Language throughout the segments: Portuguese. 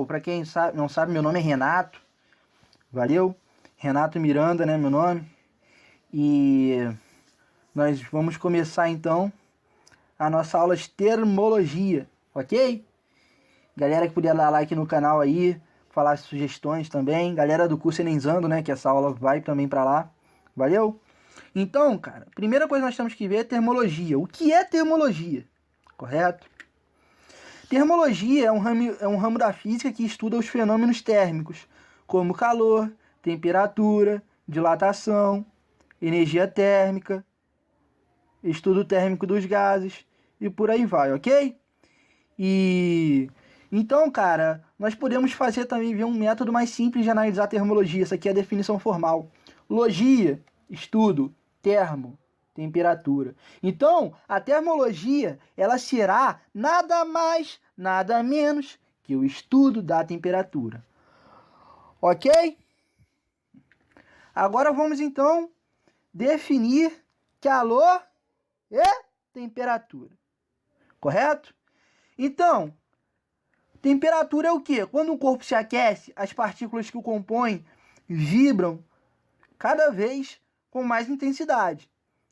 Para quem não sabe, meu nome é Renato. Valeu? Renato Miranda, né, meu nome. E nós vamos começar então a nossa aula de termologia, ok? Galera que puder dar like no canal aí, falar sugestões também. Galera do curso Enenzando, né, que essa aula vai também para lá. Valeu? Então, cara, primeira coisa que nós temos que ver é termologia. O que é termologia? Correto? Termologia é um ramo da física que estuda os fenômenos térmicos, como calor, temperatura, dilatação, energia térmica, estudo térmico dos gases e por aí vai, ok? E então, cara, nós podemos fazer também ver um método mais simples de analisar a termologia. Essa aqui é a definição formal. Logia, estudo, termo, temperatura. Então, a termologia, ela será nada mais, nada menos que o estudo da temperatura. Ok? Agora vamos então definir calor e temperatura. Correto? Então, temperatura é o quê? Quando um corpo se aquece, as partículas que o compõem vibram cada vez com mais intensidade.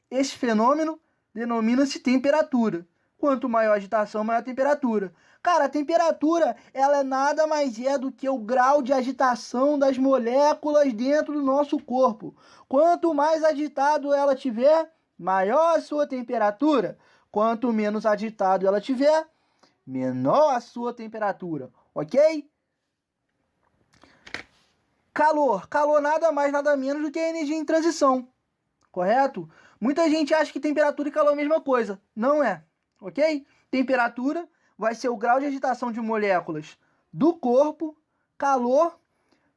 Esse fenômeno denomina-se temperatura. Quanto maior a agitação, maior a temperatura. Cara, a temperatura, ela é nada mais do que o grau de agitação das moléculas dentro do nosso corpo. Quanto mais agitado ela tiver, maior a sua temperatura. Quanto menos agitado ela tiver, menor a sua temperatura, ok? Calor. Calor nada mais, nada menos do que a energia em transição, correto? Muita gente acha que temperatura e calor é a mesma coisa. Não é, ok? Temperatura vai ser o grau de agitação de moléculas do corpo. Calor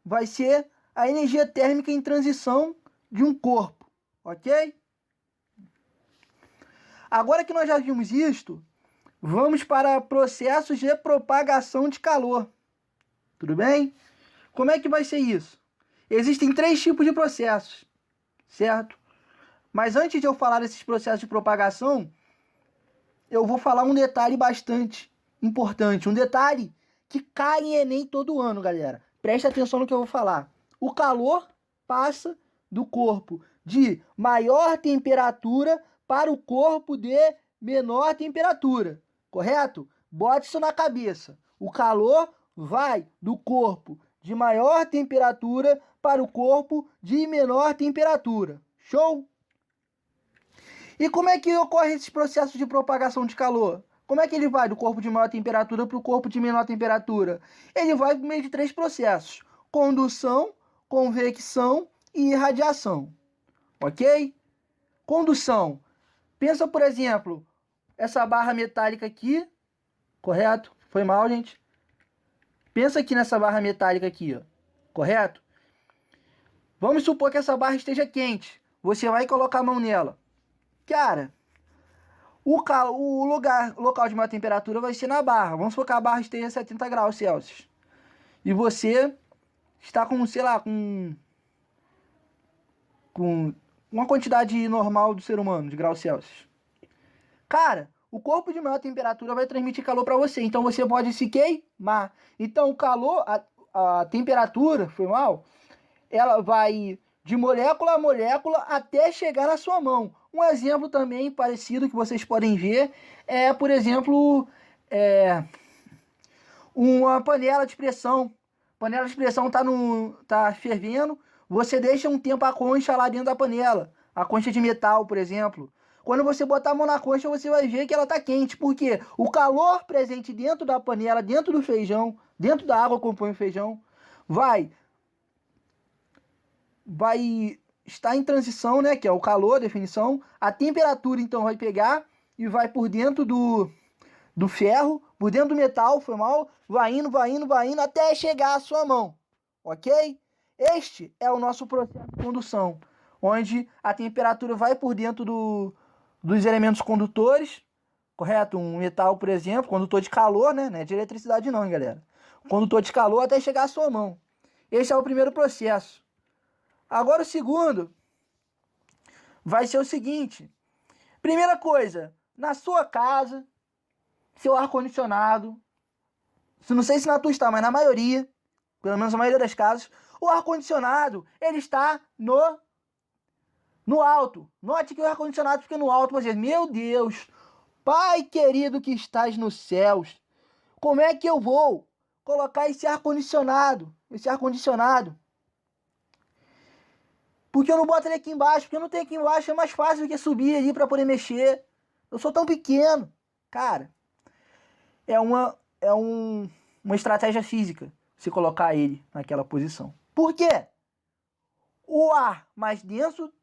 vai ser a energia térmica em transição de um corpo, ok? Agora que nós já vimos isto, vamos para processos de propagação de calor. Tudo bem? Como é que vai ser isso? Existem 3 tipos de processos, certo? Mas antes de eu falar desses processos de propagação, eu vou falar um detalhe bastante importante. Um detalhe que cai em Enem todo ano, galera. Preste atenção no que eu vou falar. O calor passa do corpo de maior temperatura para o corpo de menor temperatura. Correto? Bote isso na cabeça. O calor vai do corpo de maior temperatura para o corpo de menor temperatura. Show? E como é que ocorre esse processo de propagação de calor? Como é que ele vai do corpo de maior temperatura para o corpo de menor temperatura? Ele vai por meio de 3 processos: condução, convecção e irradiação. Ok? Condução. Pensa, por exemplo, essa barra metálica aqui, correto? Foi mal, gente. Pensa aqui nessa barra metálica aqui, ó, correto? Vamos supor que essa barra esteja quente. Você vai colocar a mão nela. Cara, o local de maior temperatura vai ser na barra. Vamos supor que a barra esteja a 70 graus Celsius. E você está com, sei lá, com uma quantidade normal do ser humano, de graus Celsius. Cara, o corpo de maior temperatura vai transmitir calor para você. Então você pode se queimar. Então o calor, a temperatura, foi mal, ela vai de molécula a molécula até chegar na sua mão. Um exemplo também parecido que vocês podem ver é, por exemplo, uma panela de pressão. Panela de pressão tá fervendo, você deixa um tempo a concha lá dentro da panela. A concha de metal, por exemplo. Quando você botar a mão na concha, você vai ver que ela tá quente. Por quê? O calor presente dentro da panela, dentro do feijão, dentro da água que compõe o feijão, vai estar em transição, né, que é o calor, a definição. A temperatura, então, vai pegar e vai por dentro do ferro, por dentro do metal, foi mal, vai indo, até chegar à sua mão, ok? Este é o nosso processo de condução, onde a temperatura vai por dentro dos elementos condutores, correto? Um metal, por exemplo, condutor de calor, né? Não é de eletricidade não, hein, galera? Condutor de calor até chegar à sua mão. Esse é o primeiro processo. Agora o segundo vai ser o seguinte. Primeira coisa, na sua casa, seu ar-condicionado não sei se na tua está, mas na maioria, pelo menos na maioria das casas, o ar-condicionado, ele está no alto. Note que o ar-condicionado fica no alto, você, meu Deus, Pai querido que estás nos céus, como é que eu vou colocar esse ar-condicionado? Porque eu não boto ele aqui embaixo, porque eu não tenho aqui embaixo, é mais fácil do que subir ali para poder mexer. Eu sou tão pequeno. Cara, uma estratégia física se colocar ele naquela posição. Por quê? O ar mais denso,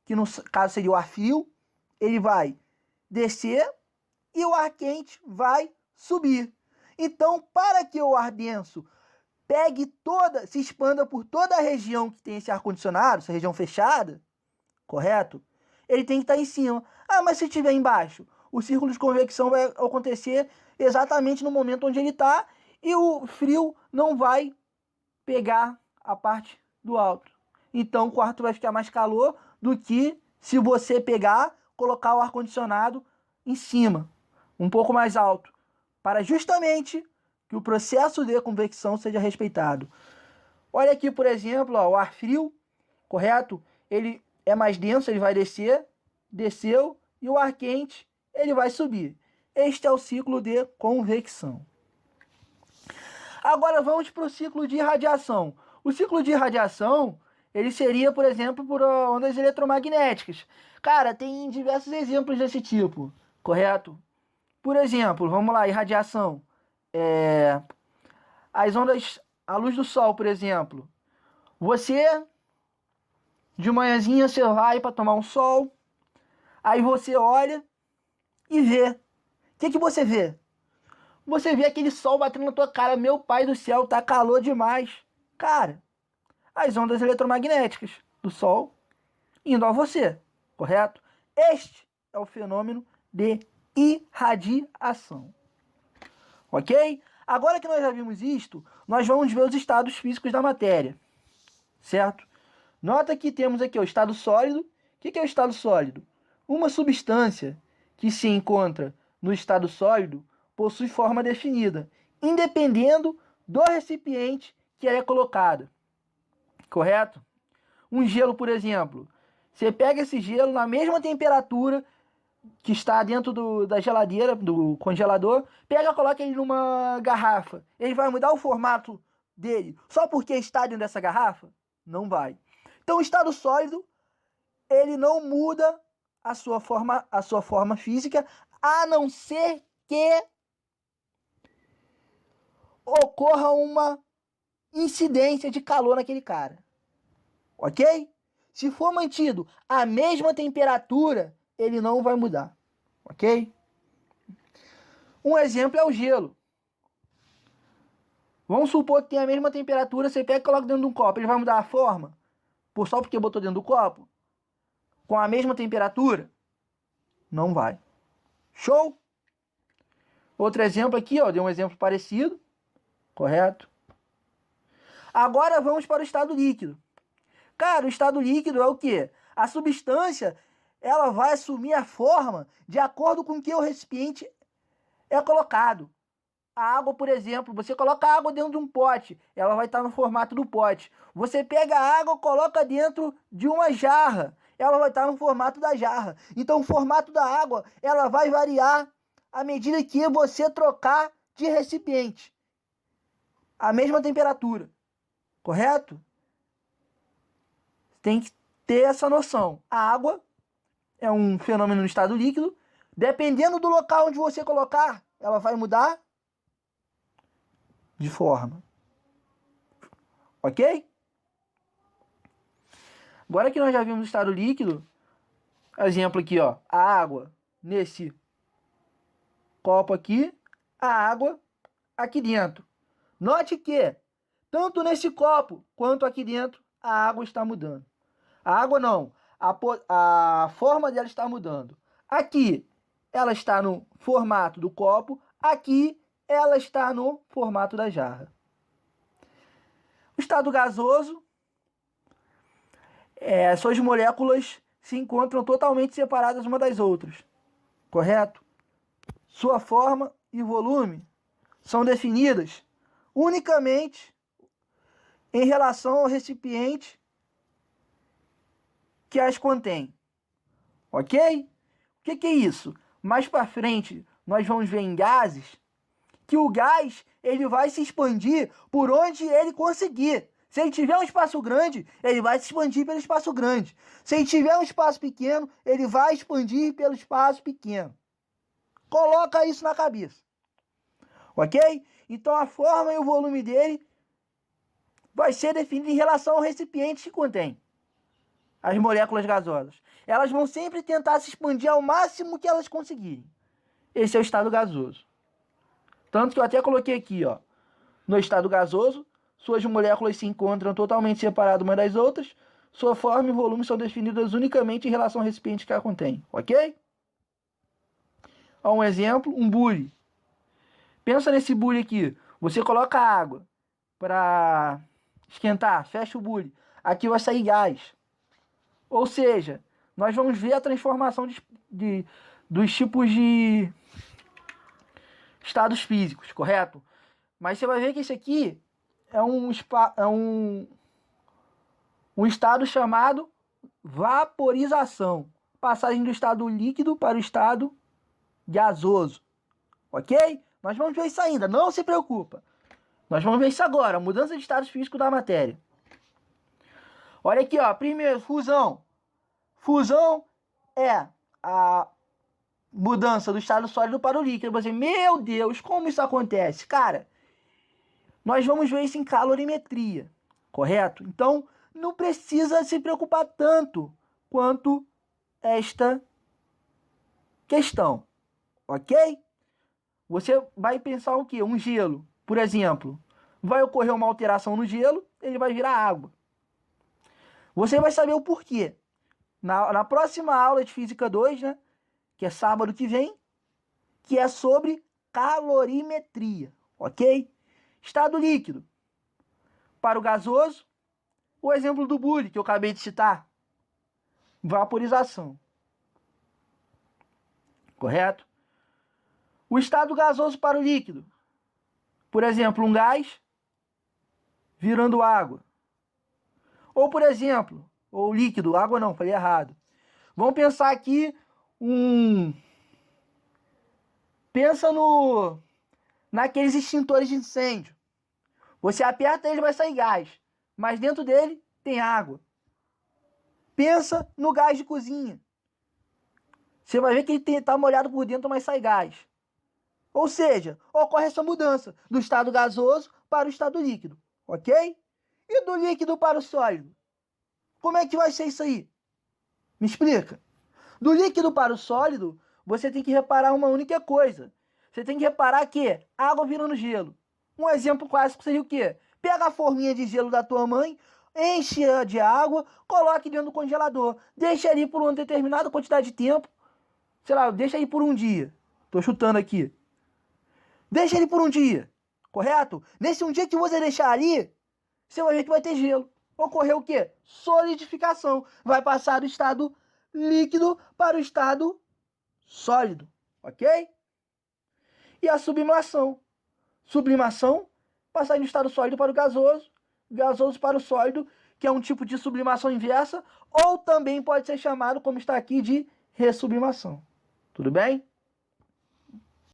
que no caso seria o ar frio, ele vai descer e o ar quente vai subir. Então, para que o ar denso se expanda por toda a região que tem esse ar-condicionado, essa região fechada, correto? Ele tem que estar em cima. Ah, mas se estiver embaixo, o círculo de convecção vai acontecer exatamente no momento onde ele está e o frio não vai pegar a parte do alto. Então o quarto vai ficar mais calor do que se você colocar o ar-condicionado em cima, um pouco mais alto, para justamente que o processo de convecção seja respeitado. Olha aqui, por exemplo, ó, o ar frio, correto? Ele é mais denso, ele vai descer, desceu, e o ar quente, ele vai subir. Este é o ciclo de convecção. Agora vamos para o ciclo de irradiação. O ciclo de irradiação, ele seria, por exemplo, por ondas eletromagnéticas. Cara, tem diversos exemplos desse tipo, correto? Por exemplo, vamos lá, irradiação. As ondas, a luz do sol, por exemplo. Você, de manhãzinha, você vai para tomar um sol, aí você olha e vê. O que você vê? Você vê aquele sol batendo na tua cara, meu pai do céu, tá calor demais. Cara, as ondas eletromagnéticas do sol indo a você, correto? Este é o fenômeno de irradiação. Ok? Agora que nós já vimos isto, nós vamos ver os estados físicos da matéria, certo? Nota que temos aqui o estado sólido. O que é o estado sólido? Uma substância que se encontra no estado sólido possui forma definida, independendo do recipiente que ela é colocada, correto? Um gelo, por exemplo, você pega esse gelo na mesma temperatura que está dentro da geladeira, do congelador, pega e coloca ele numa garrafa. Ele vai mudar o formato dele só porque está dentro dessa garrafa? Não vai. Então o estado sólido, ele não muda a sua forma física, a não ser que ocorra uma incidência de calor naquele cara. Ok? Se for mantido a mesma temperatura, ele não vai mudar. Ok? Um exemplo é o gelo. Vamos supor que tem a mesma temperatura, você pega e coloca dentro de um copo. Ele vai mudar a forma? Só porque botou dentro do copo? Com a mesma temperatura? Não vai. Show? Outro exemplo aqui, ó, dei um exemplo parecido. Correto? Agora vamos para o estado líquido. Cara, o estado líquido é o quê? A substância, ela vai assumir a forma de acordo com que o recipiente é colocado. A água, por exemplo, você coloca a água dentro de um pote, ela vai estar no formato do pote. Você pega a água e coloca dentro de uma jarra, ela vai estar no formato da jarra. Então o formato da água, ela vai variar à medida que você trocar de recipiente. A mesma temperatura, correto? Tem que ter essa noção. A água é um fenômeno no estado líquido. Dependendo do local onde você colocar, ela vai mudar de forma. Ok? Agora que nós já vimos o estado líquido, exemplo aqui, ó, a água nesse copo aqui, a água aqui dentro. Note que, tanto nesse copo quanto aqui dentro, a água está mudando. A água não, a forma dela está mudando. Aqui, ela está no formato do copo, aqui, ela está no formato da jarra. O estado gasoso, suas moléculas se encontram totalmente separadas uma das outras, correto? Sua forma e volume são definidas unicamente em relação ao recipiente que as contém. Ok? O que é isso? Mais para frente, nós vamos ver em gases que o gás ele vai se expandir por onde ele conseguir. Se ele tiver um espaço grande, ele vai se expandir pelo espaço grande. Se ele tiver um espaço pequeno, ele vai expandir pelo espaço pequeno. Coloca isso na cabeça. Ok? Então a forma e o volume dele vai ser definido em relação ao recipiente que contém as moléculas gasosas. Elas vão sempre tentar se expandir ao máximo que elas conseguirem. Esse é o estado gasoso. Tanto que eu até coloquei aqui, ó. No estado gasoso, suas moléculas se encontram totalmente separadas umas das outras. Sua forma e volume são definidas unicamente em relação ao recipiente que a contém. Ok? Ó, um exemplo, um bule. Pensa nesse bule aqui. Você coloca água para esquentar, fecha o bule. Aqui vai sair gás. Ou seja, nós vamos ver a transformação dos tipos de estados físicos, correto? Mas você vai ver que esse aqui é um estado chamado vaporização. Passagem do estado líquido para o estado gasoso. Ok? Nós vamos ver isso ainda, não se preocupa. Nós vamos ver isso agora, mudança de estados físicos da matéria. Olha aqui, ó, primeiro, fusão. Fusão é a mudança do estado sólido para o líquido. Você, meu Deus, como isso acontece? Cara, nós vamos ver isso em calorimetria, correto? Então, não precisa se preocupar tanto quanto esta questão, ok? Você vai pensar o quê? Um gelo, por exemplo. Vai ocorrer uma alteração no gelo, ele vai virar água. Você vai saber o porquê. Na próxima aula de Física 2, né, que é sábado que vem, que é sobre calorimetria, ok? Estado líquido. Para o gasoso, o exemplo do bule, que eu acabei de citar. Vaporização. Correto? O estado gasoso para o líquido. Por exemplo, um gás virando água. Ou, por exemplo, ou líquido, água não, falei errado. Vamos pensar aqui Pensa naqueles extintores de incêndio. Você aperta ele, vai sair gás, mas dentro dele tem água. Pensa no gás de cozinha. Você vai ver que ele está molhado por dentro, mas sai gás. Ou seja, ocorre essa mudança do estado gasoso para o estado líquido, ok? E do líquido para o sólido? Como é que vai ser isso aí? Me explica. Do líquido para o sólido, você tem que reparar uma única coisa. Você tem que reparar que água virando gelo. Um exemplo clássico seria o quê? Pega a forminha de gelo da tua mãe, enche-a de água, coloque dentro do congelador. Deixa ali por uma determinada quantidade de tempo. Sei lá, deixa aí por um dia. Tô chutando aqui. Deixa ele por um dia, correto? Nesse um dia que você deixar ali, você vai ver que vai ter gelo. Ocorreu o quê? Solidificação. Vai passar do estado líquido para o estado sólido, ok? E a sublimação. Sublimação, passar do estado sólido para o gasoso, gasoso para o sólido, que é um tipo de sublimação inversa, ou também pode ser chamado, como está aqui, de ressublimação. Tudo bem?